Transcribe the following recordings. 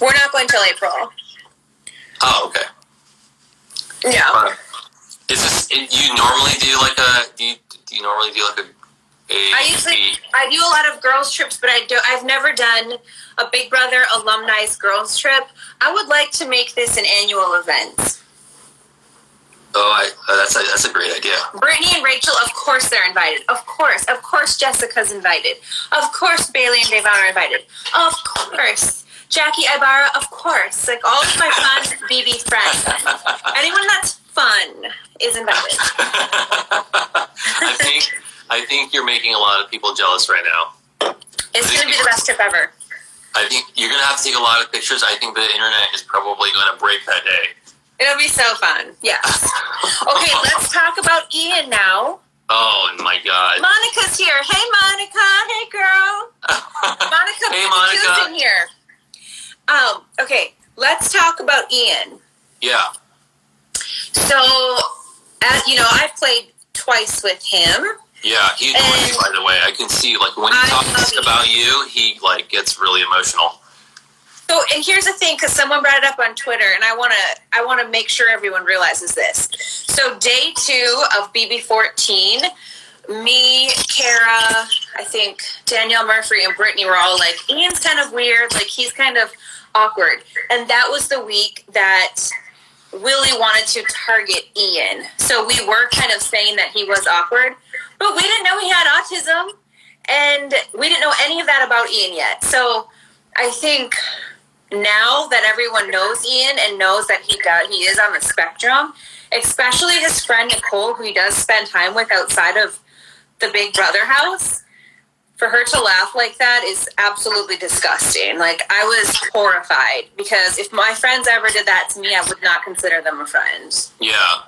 We're not going till April. Oh, okay. Yeah. Is this? You normally do like a? Do you normally do like a? I do a lot of girls trips, but I've never done a Big Brother alumni's girls trip. I would like to make this an annual event. Oh, that's a great idea. Brittany and Rachel, of course they're invited. Of course Jessica's invited. Of course Bailey and Devon are invited. Of course Jackie Ibarra, of course. Like all of my fun BB friends. Anyone that's fun is invited. I think you're making a lot of people jealous right now. It's going to be the best trip ever. I think you're going to have to take a lot of pictures. I think the internet is probably going to break that day. It'll be so fun. Yes. Okay, let's talk about Ian now. Oh, my God. Monica's here. Hey, Monica. Hey, girl. Monica, hey, Monica. In here. Okay, let's talk about Ian. Yeah. So, as you know, I've played twice with him. Yeah, he adores you, by the way. I can see, like, when he talks about you, he, like, gets really emotional. So, and here's the thing, because someone brought it up on Twitter, and I want to make sure everyone realizes this. So, day 2 of BB14, me, Kara, I think Danielle Murphy, and Brittany were all like, Ian's kind of weird, like, he's kind of awkward. And that was the week that Willie wanted to target Ian. So, we were kind of saying that he was awkward. But we didn't know he had autism, and we didn't know any of that about Ian yet. So I think now that everyone knows Ian and knows that he is on the spectrum, especially his friend Nicole, who he does spend time with outside of the Big Brother house, for her to laugh like that is absolutely disgusting. Like, I was horrified, because if my friends ever did that to me, I would not consider them a friend. Yeah.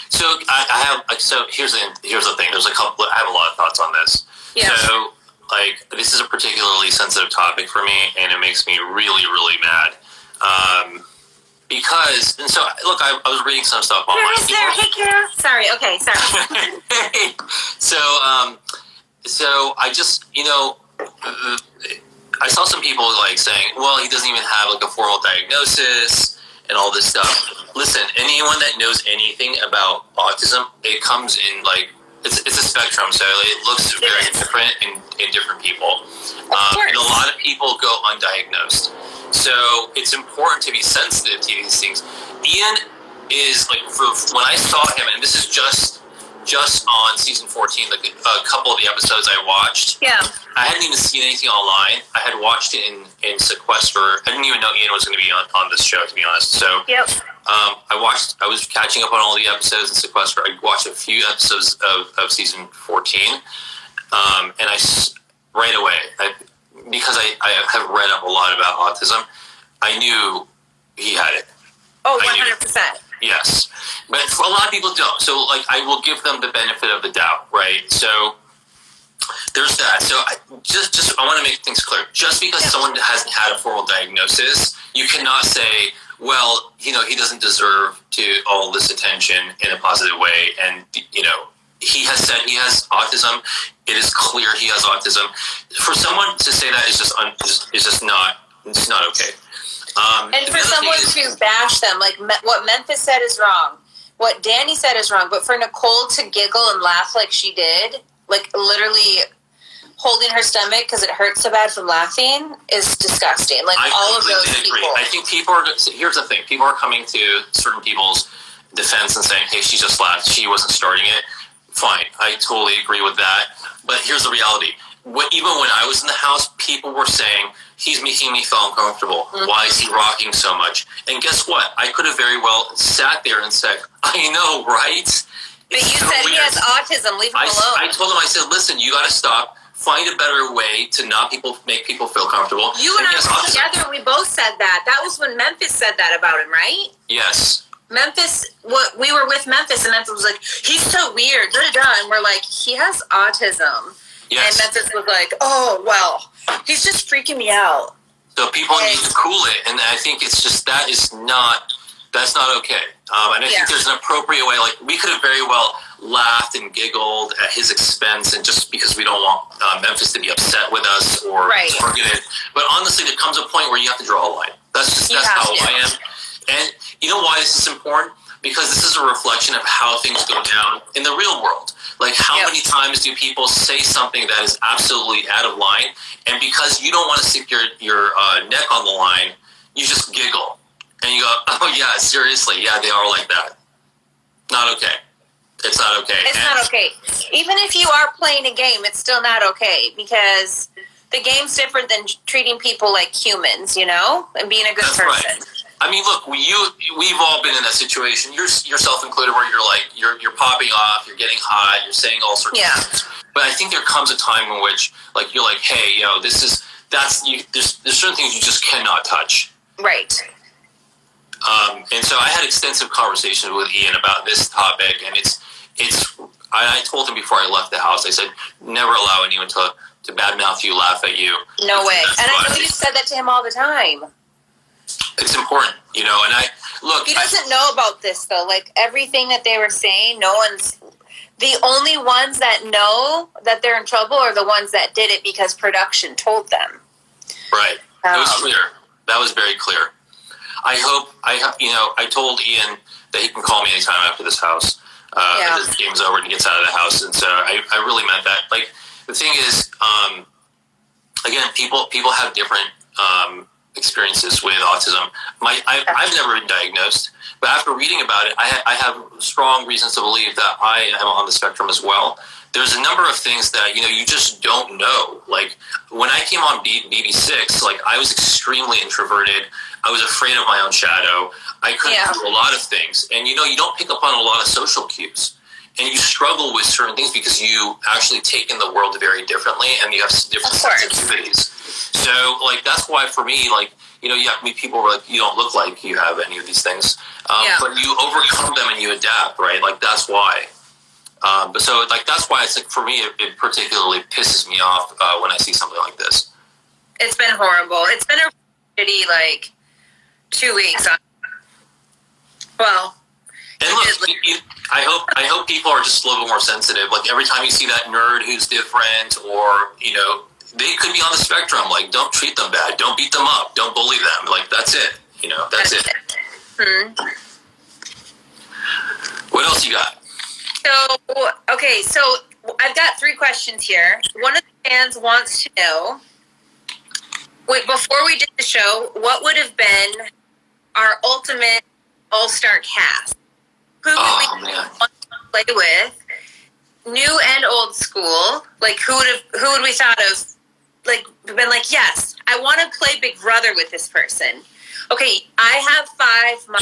So I have. So here's the thing. There's a couple. I have a lot of thoughts on this. Yeah. So like, this is a particularly sensitive topic for me, and it makes me really, really mad. Because, and so look, I was reading some stuff online. Hey, Kara. Sorry. Okay. Sorry. Hey. So I just, I saw some people like saying, well, he doesn't even have like a formal diagnosis and all this stuff. Listen, anyone that knows anything about autism, it comes in like, it's a spectrum, so it looks very different in different people. And a lot of people go undiagnosed. So it's important to be sensitive to these things. Ian is like, when I saw him, and this is just on season 14, like a couple of the episodes I watched. Yeah. I hadn't even seen anything online. I had watched it in Sequester. I didn't even know Ian was going to be on this show, to be honest. So yep. I was catching up on all the episodes in Sequester. I watched a few episodes of season 14. And right away, because I have read up a lot about autism, I knew he had it. Oh, 100%. Yes. But a lot of people don't. So, like, I will give them the benefit of the doubt, right? So, there's that. So, I want to make things clear. Just because someone hasn't had a formal diagnosis, you cannot say, well, he doesn't deserve all this attention in a positive way. And, he has said he has autism. It is clear he has autism. For someone to say that is just not okay. And for someone to bash them, like what Memphis said is wrong, what Danny said is wrong, but for Nicole to giggle and laugh like she did, like literally holding her stomach because it hurts so bad from laughing, is disgusting. Like all of those people. I think here's the thing, people are coming to certain people's defense and saying, hey, she just laughed, she wasn't starting it. Fine, I totally agree with that. But here's the reality. Even when I was in the house, people were saying, he's making me feel uncomfortable. Mm-hmm. Why is he rocking so much? And guess what? I could have very well sat there and said, I know, right? But you said weird. He has autism. Leave him alone. I told him, I said, listen, you got to stop. Find a better way to not make people feel comfortable. You and I were together, and we both said that. That was when Memphis said that about him, right? Yes. We were with Memphis, and Memphis was like, he's so weird, and we're like, he has autism. Yes. And Memphis was like, oh, well, he's just freaking me out. So people need to cool it, and I think it's just, that's not okay. And I think there's an appropriate way, like, we could have very well laughed and giggled at his expense, and just because we don't want Memphis to be upset with us or targeted. But honestly, there comes a point where you have to draw a line. That's how I am. And you know why this is important? Because this is a reflection of how things go down in the real world. Like, how many times do people say something that is absolutely out of line, and because you don't want to stick your neck on the line, you just giggle. And you go, oh, yeah, seriously, yeah, they are like that. Not okay. It's not okay. It's not okay. Even if you are playing a game, it's still not okay, because the game's different than treating people like humans, you know, and being a good person. Right. I mean, look, we've all been in that situation, yourself included, where you're like, you're popping off, you're getting hot, you're saying all sorts of things. But I think there comes a time in which, like, you're like, hey, you know, there's certain things you just cannot touch. Right. And so I had extensive conversations with Ian about this topic, and I told him before I left the house, I said, never allow anyone to badmouth you, laugh at you. No way. And I know you said that to him all the time. It's important, you know, and he doesn't know about this, though. Like, everything that they were saying, the only ones that know that they're in trouble are the ones that did it because production told them. Right. It was clear. That was very clear. I told Ian that he can call me anytime after this house. This game's over and he gets out of the house. And so I really meant that. Like, the thing is, again, people have different experiences with autism. I've never been diagnosed, but after reading about it, I have strong reasons to believe that I am on the spectrum as well. There's a number of things that, you know, you just don't know. Like, when I came on BB6, like, I was extremely introverted. I was afraid of my own shadow. I couldn't do a lot of things. And, you know, you don't pick up on a lot of social cues. And you struggle with certain things because you actually take in the world very differently, and you have different sensitivities. So, like, that's why for me, like, you know, you have to meet people where, like, you don't look like you have any of these things. But you overcome them and you adapt, right? Like, that's why. But so, like, that's why it's like, for me, it particularly pisses me off when I see something like this. It's been horrible. It's been a shitty, like, 2 weeks. Well, and look, I hope people are just a little bit more sensitive. Like, every time you see that nerd who's different, or, you know, they could be on the spectrum. Like, don't treat them bad. Don't beat them up. Don't bully them. Like, that's it. You know, that's it. Mm-hmm. What else you got? So I've got 3 questions here. One of the fans wants to know, before we did the show, what would have been our ultimate all-star cast? Who would we want to play with? New and old school. Like, who would we thought of, like, been like, yes, I want to play Big Brother with this person. Okay, I have 5. My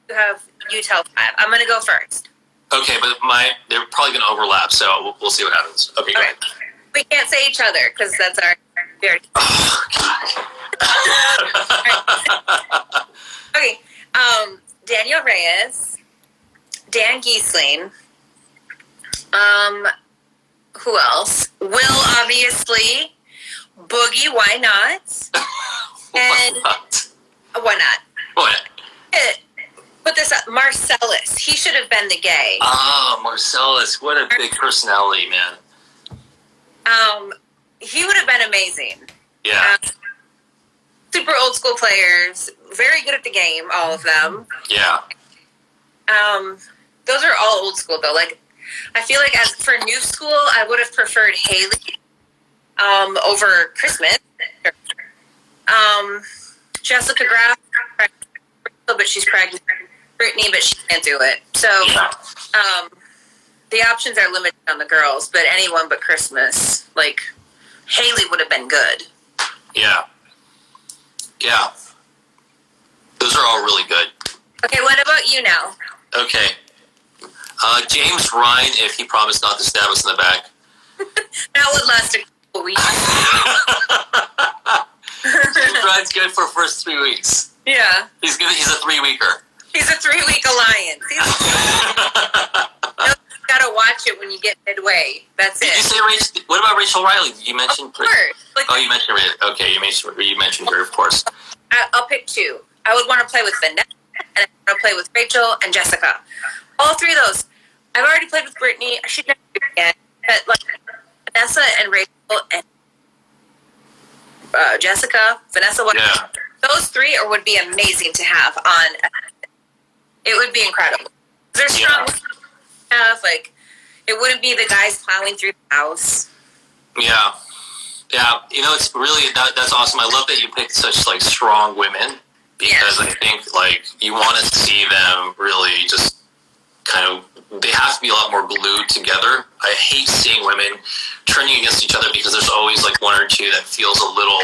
5, you tell 5. I'm going to go first. Okay, but they're probably going to overlap, so we'll see what happens. Okay, go ahead. We can't say each other, because that's our... Oh, God. Okay, Daniel Reyes, Dan Giesling, who else? Will, obviously, Boogie, why not? And why not? Why not? Put this up, Marcellus. He should have been the gay. Oh, Marcellus, what a big personality, man. He would have been amazing. Yeah. Super old school players, very good at the game, all of them. Yeah. Those are all old school though. Like, I feel like as for new school, I would have preferred Haley over Christmas. Jessica Graff, but she's pregnant. Brittany, but she can't do it. So the options are limited on the girls, but anyone but Christmas. Like, Haley would have been good. Yeah. Yeah. Those are all really good. Okay, what about you now? Okay. James Ryan, if he promised not to stab us in the back. That would last a couple weeks. James Ryan's good for the first 3 weeks. Yeah. He's good. He's a 3-weeker. He's a 3-week alliance. You gotta watch it when you get midway. That's it. Did you say Rachel? What about Rachel Riley? Did you mention? Of course. Like, you mentioned her. Okay, you mentioned her, of course. I'll pick 2. I would want to play with Vanessa, and I want to play with Rachel and Jessica. All 3 of those. I've already played with Brittany. I should never do it again. But, like, Vanessa and Rachel and Jessica, Vanessa, whatever. Yeah. those three would be amazing to have on. It would be incredible. They're strong enough. Like, it wouldn't be the guys plowing through the house. Yeah. Yeah, it's really that's awesome. I love that you picked such like strong women because I think like you want to see them really just kind of, they have to be a lot more glued together. I hate seeing women turning against each other because there's always like one or two that feels a little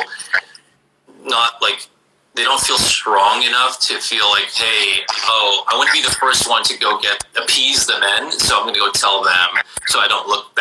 not like they don't feel strong enough to feel like, hey, I want to be the first one to go appease the men, so I'm going to go tell them so I don't look